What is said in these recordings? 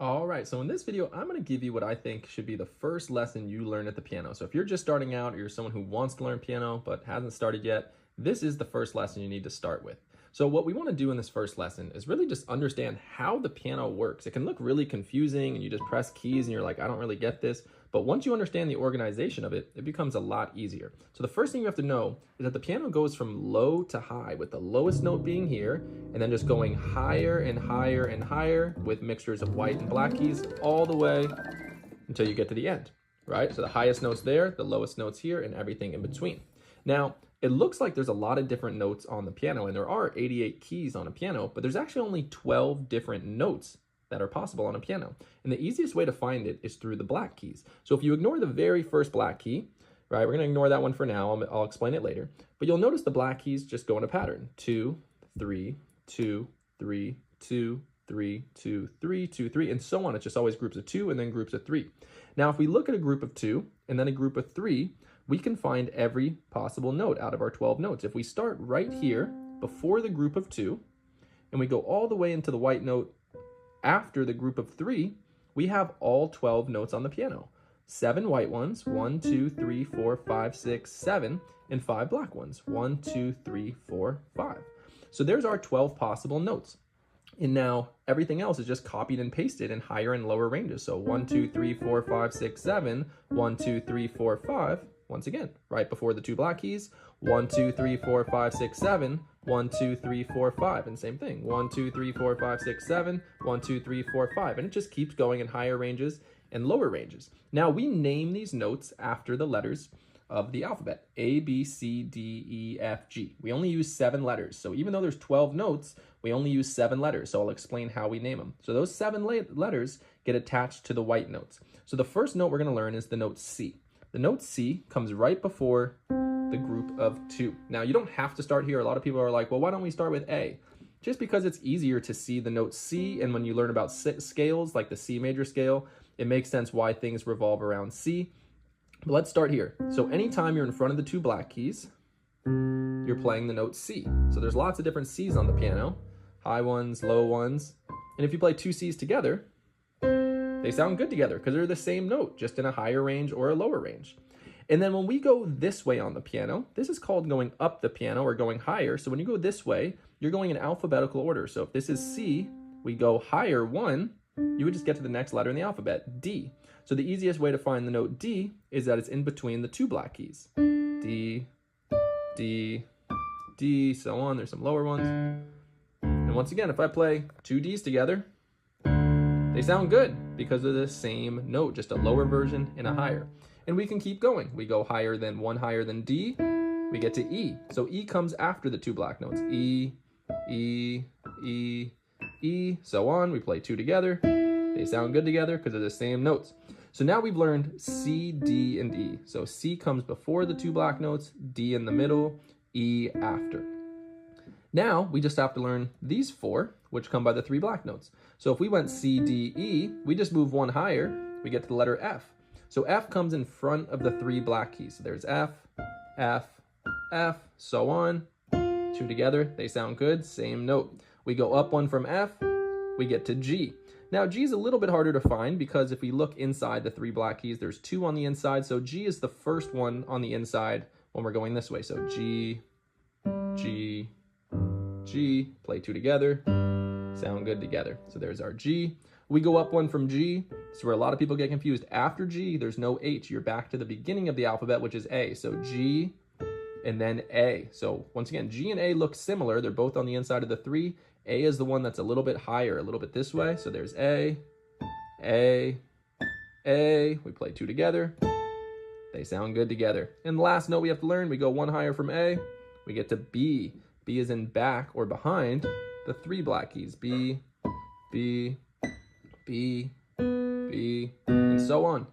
All right, so in this video, I'm going to give you what I think should be the first lesson you learn at the piano. So if you're just starting out or you're someone who wants to learn piano but hasn't started yet, this is the first lesson you need to start with. So what we want to do in this first lesson is really just understand how the piano works. It can look really confusing and you just press keys and you're like, I don't really get this. But once you understand the organization of it, it becomes a lot easier. So the first thing you have to know is that the piano goes from low to high, with the lowest note being here, and then just going higher and higher and higher with mixtures of white and black keys all the way until you get to the end, right? So the highest note's there, the lowest note's here, and everything in between. Now, it looks like there's a lot of different notes on the piano, and there are 88 keys on a piano, but there's actually only 12 different notes that are possible on a piano. And the easiest way to find it is through the black keys. So if you ignore the very first black key, right, we're gonna ignore that one for now, I'll explain it later, but you'll notice the black keys just go in a pattern: 2, 3, 2, 3, 2, 3, 2, 3, 2, 3, and so on. It's just always groups of 2 and then groups of 3. Now, if we look at a group of 2 and then a group of 3, we can find every possible note out of our 12 notes. If we start right here before the group of 2 and we go all the way into the white note after the group of 3, we have all 12 notes on the piano. 7 white ones, 1, 2, 3, 4, 5, 6, 7, and 5 black ones, 1, 2, 3, 4, 5. So there's our 12 possible notes. And now everything else is just copied and pasted in higher and lower ranges. So 1, 2, 3, 4, 5, 6, 7, 1, 2, 3, 4, 5. Once again, right before the 2 black keys, 1, 2, 3, 4, 5, 6, 7, 1, 2, 3, 4, 5, and same thing, 1, 2, 3, 4, 5, 6, 7, 1, 2, 3, 4, 5, and it just keeps going in higher ranges and lower ranges. Now we name these notes after the letters of the alphabet: A, B, C, D, E, F, G. We only use 7 letters, so even though there's 12 notes, we only use 7 letters, so I'll explain how we name them. So those 7 letters get attached to the white notes. So the first note we're going to learn is the note C. The note C comes right before the group of 2. Now, you don't have to start here. A lot of people are like, well, why don't we start with A? Just because it's easier to see the note C, and when you learn about scales, like the C major scale, it makes sense why things revolve around C. But let's start here. So anytime you're in front of the 2 black keys, you're playing the note C. So there's lots of different Cs on the piano, high ones, low ones. And if you play 2 Cs together, they sound good together because they're the same note, just in a higher range or a lower range. And then when we go this way on the piano, this is called going up the piano or going higher. So when you go this way, you're going in alphabetical order. So if this is C, we go higher 1, you would just get to the next letter in the alphabet, D. So the easiest way to find the note D is that it's in between the 2 black keys. D, D, D, so on. There's some lower ones. And once again, if I play 2 Ds together, they sound good because they're the same note, just a lower version and a higher. And we can keep going. We go higher than 1 higher than D, we get to E. So E comes after the 2 black notes. E, E, E, E, so on. We play 2 together. They sound good together because they're the same notes. So now we've learned C, D, and E. So C comes before the 2 black notes, D in the middle, E after. Now we just have to learn these 4, which come by the 3 black notes. So if we went C, D, E, we just move 1 higher, we get to the letter F. So F comes in front of the 3 black keys. So there's F, F, F, so on. 2 together, they sound good, same note. We go up 1 from F, we get to G. Now G is a little bit harder to find because if we look inside the 3 black keys, there's 2 on the inside. So G is the first one on the inside when we're going this way. So G, G, G, play 2 together, sound good together. So there's our G. We go up 1 from G. This is where a lot of people get confused. After G, there's no H. You're back to the beginning of the alphabet, which is A. So G and then A. So once again, G and A look similar. They're both on the inside of the 3. A is the one that's a little bit higher, a little bit this way. So there's A, A, A. We play 2 together. They sound good together. And the last note we have to learn, we go 1 higher from A. We get to B. B is in back or behind the 3 black keys. B, B, B, B, and so on.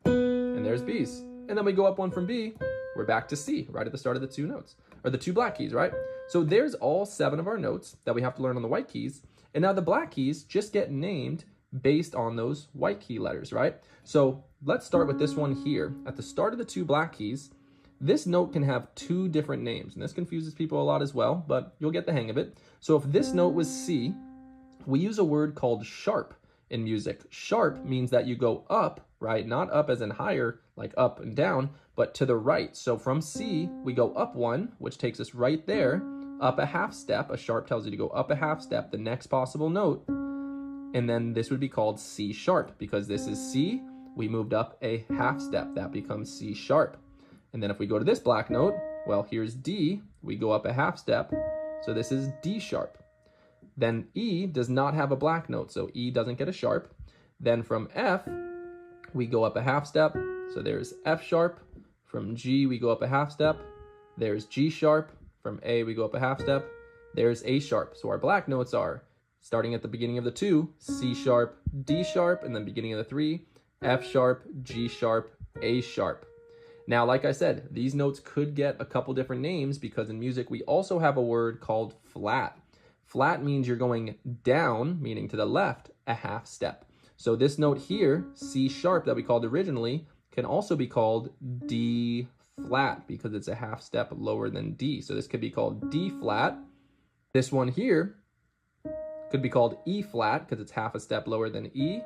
And there's B's. And then we go up 1 from B, we're back to C, right at the start of the 2 notes, or the 2 black keys, right? So there's all 7 of our notes that we have to learn on the white keys. And now the black keys just get named based on those white key letters, right? So let's start with this one here. At the start of the 2 black keys, this note can have 2 different names, and this confuses people a lot as well, but you'll get the hang of it. So if this note was C, we use a word called sharp in music. Sharp means that you go up, right? Not up as in higher, like up and down, but to the right. So from C, we go up one, which takes us right there, up a half step. A sharp tells you to go up a half step, the next possible note. And then this would be called C sharp, because this is C, we moved up a half step. That becomes C sharp. And then if we go to this black note, well, here's D, we go up a half step. So this is D sharp. Then E does not have a black note, so E doesn't get a sharp. Then from F, we go up a half step. So there's F sharp. From G, we go up a half step. There's G sharp. From A, we go up a half step. There's A sharp. So our black notes are, starting at the beginning of the 2, C sharp, D sharp, and then beginning of the 3, F sharp, G sharp, A sharp. Now, like I said, these notes could get a couple different names because in music, we also have a word called flat. Flat means you're going down, meaning to the left, a half step. So this note here, C sharp that we called originally, can also be called D flat because it's a half step lower than D. So this could be called D flat. This one here could be called E flat because it's half a step lower than E.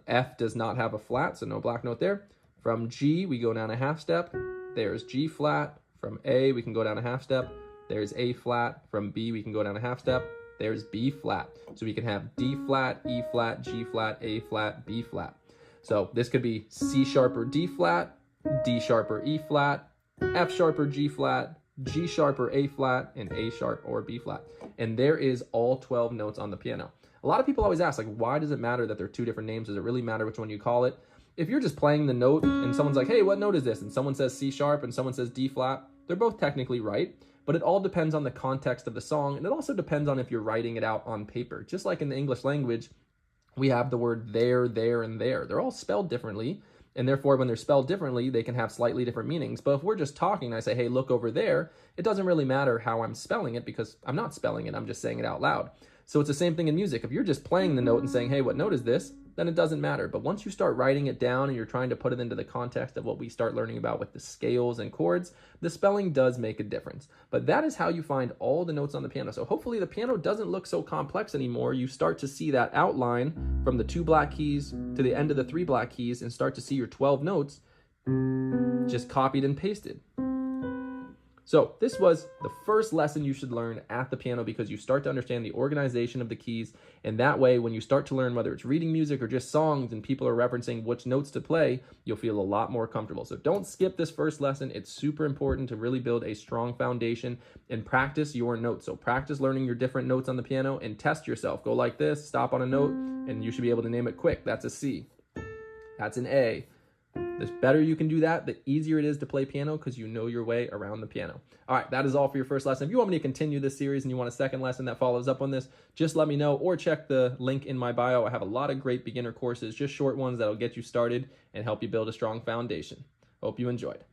F does not have a flat, so no black note there. From G, we go down a half step. There's G flat. From A, we can go down a half step. There's A flat. From B, we can go down a half step. There's B flat. So we can have D flat, E flat, G flat, A flat, B flat. So this could be C sharp or D flat, D sharp or E flat, F sharp or G flat, G sharp or A flat, and A sharp or B flat. And there is all 12 notes on the piano. A lot of people always ask, like, why does it matter that there are 2 different names? Does it really matter which one you call it? If you're just playing the note and someone's like, hey, what note is this? And someone says C sharp and someone says D flat, they're both technically right. But it all depends on the context of the song, and it also depends on if you're writing it out on paper. Just like in the English language, we have the word there, and there. They're all spelled differently, and therefore when they're spelled differently, they can have slightly different meanings. But if we're just talking and I say, hey, look over there, it doesn't really matter how I'm spelling it because I'm not spelling it, I'm just saying it out loud. So it's the same thing in music. If you're just playing the note and saying, hey, what note is this? Then it doesn't matter. But once you start writing it down and you're trying to put it into the context of what we start learning about with the scales and chords, the spelling does make a difference. But that is how you find all the notes on the piano. So hopefully the piano doesn't look so complex anymore. You start to see that outline from the 2 black keys to the end of the 3 black keys and start to see your 12 notes just copied and pasted. So this was the first lesson you should learn at the piano because you start to understand the organization of the keys. And that way, when you start to learn whether it's reading music or just songs and people are referencing which notes to play, you'll feel a lot more comfortable. So don't skip this first lesson. It's super important to really build a strong foundation and practice your notes. So practice learning your different notes on the piano and test yourself. Go like this, stop on a note, and you should be able to name it quick. That's a C. That's an A. The better you can do that, the easier it is to play piano because you know your way around the piano. All right, that is all for your first lesson. If you want me to continue this series and you want a second lesson that follows up on this, just let me know or check the link in my bio. I have a lot of great beginner courses, just short ones that'll get you started and help you build a strong foundation. Hope you enjoyed.